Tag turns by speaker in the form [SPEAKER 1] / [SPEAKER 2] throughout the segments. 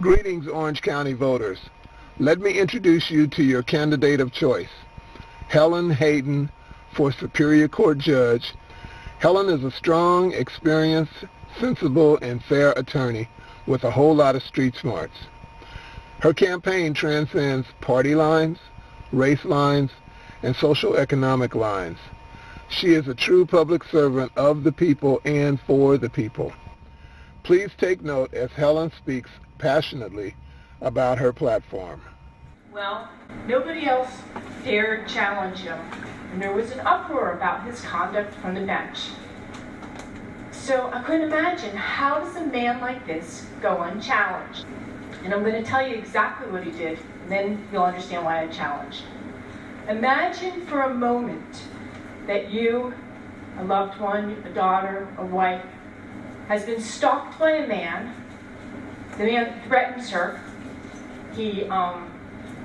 [SPEAKER 1] Greetings, Orange County voters. Let me introduce you to your candidate of choice, Helen Hayden, for Superior Court Judge. Helen is a strong, experienced, sensible, and fair attorney with a whole lot of street smarts. Her campaign transcends party lines, race lines, and social economic lines. She is a true public servant of the people and for the people. Please take note as Helen speaks passionately about her platform.
[SPEAKER 2] Well, nobody else dared challenge him, and there was an uproar about his conduct from the bench. So I couldn't imagine, how does a man like this go unchallenged? And I'm going to tell you exactly what he did, and then you'll understand why I challenged. Imagine for a moment that you, a loved one, a daughter, a wife, has been stalked by a man. The man threatens her. He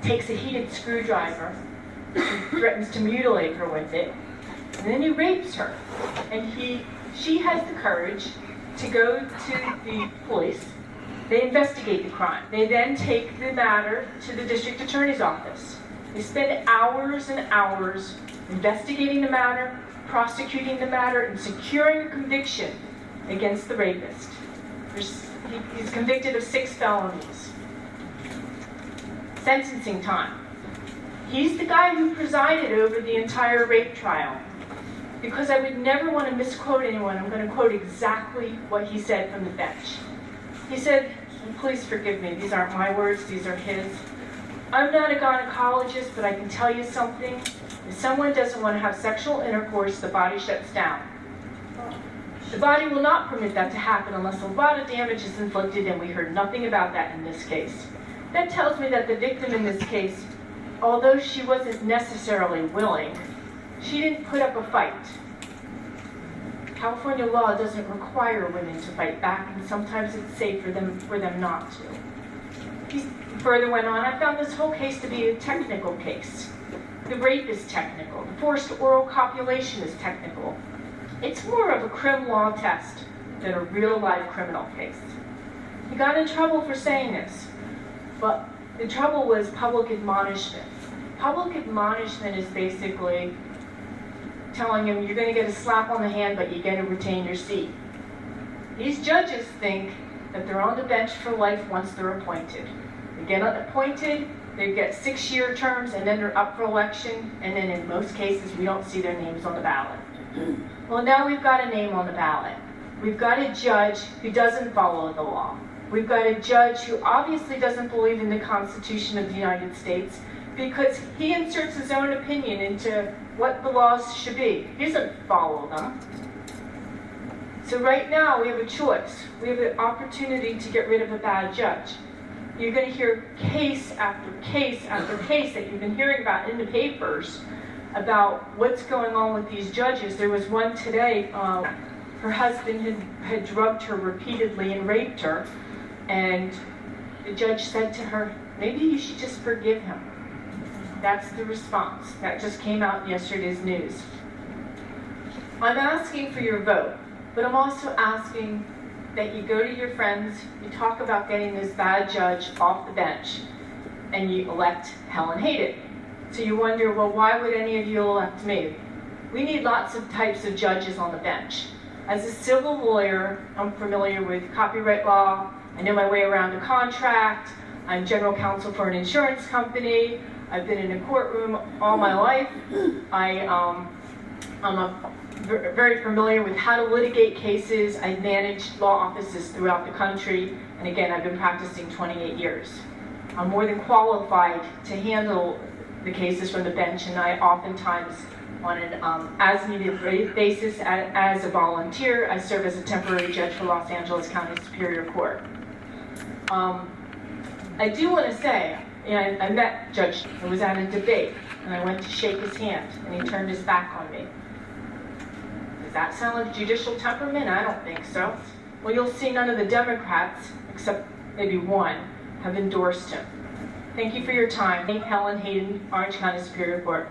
[SPEAKER 2] takes a heated screwdriver and threatens to mutilate her with it. And then he rapes her. And she has the courage to go to the police. They investigate the crime. They then take the matter to the district attorney's office. They spend hours and hours investigating the matter, prosecuting the matter, and securing a conviction against the rapist. He's convicted of 6 felonies. Sentencing time. He's the guy who presided over the entire rape trial. Because I would never want to misquote anyone, I'm going to quote exactly what he said from the bench. He said, and please forgive me, these aren't my words, these are his. I'm not a gynecologist, but I can tell you something. If someone doesn't want to have sexual intercourse, the body shuts down. The body will not permit that to happen unless a lot of damage is inflicted, and we heard nothing about that in this case. That tells me that the victim in this case, although she wasn't necessarily willing, she didn't put up a fight. California law doesn't require women to fight back, and sometimes it's safe for them not to. He further went on, I found this whole case to be a technical case. The rape is technical. The forced oral copulation is technical. It's more of a crim law test than a real-life criminal case. He got in trouble for saying this, but the trouble was public admonishment. Public admonishment is basically telling him you're going to get a slap on the hand, but you get to retain your seat. These judges think that they're on the bench for life once they're appointed. They get appointed, they get 6-year terms, and then they're up for election, and then in most cases we don't see their names on the ballot. Well, now we've got a name on the ballot. We've got a judge who doesn't follow the law. We've got a judge who obviously doesn't believe in the Constitution of the United States because he inserts his own opinion into what the laws should be. He doesn't follow them. So right now we have a choice. We have an opportunity to get rid of a bad judge. You're going to hear case after case after case that you've been hearing about in the papers about what's going on with these judges. There was one today, her husband had drugged her repeatedly and raped her, and the judge said to her, maybe you should just forgive him. That's the response. That just came out in yesterday's news. I'm asking for your vote, but I'm also asking that you go to your friends, you talk about getting this bad judge off the bench, and you elect Helen Hayden. So you wonder, well, why would any of you elect me? We need lots of types of judges on the bench. As a civil lawyer, I'm familiar with copyright law. I know my way around a contract. I'm general counsel for an insurance company. I've been in a courtroom all my life. I'm very familiar with how to litigate cases. I've managed law offices throughout the country. And again, I've been practicing 28 years. I'm more than qualified to handle the cases from the bench, and I oftentimes, on an as-needed basis, as a volunteer, I serve as a temporary judge for Los Angeles County Superior Court. I do want to say, I met Judge, I was at a debate, and I went to shake his hand, and he turned his back on me. Does that sound like judicial temperament? I don't think so. Well, you'll see none of the Democrats, except maybe one, have endorsed him. Thank you for your time. Helen Hayden, Orange County Superior Court.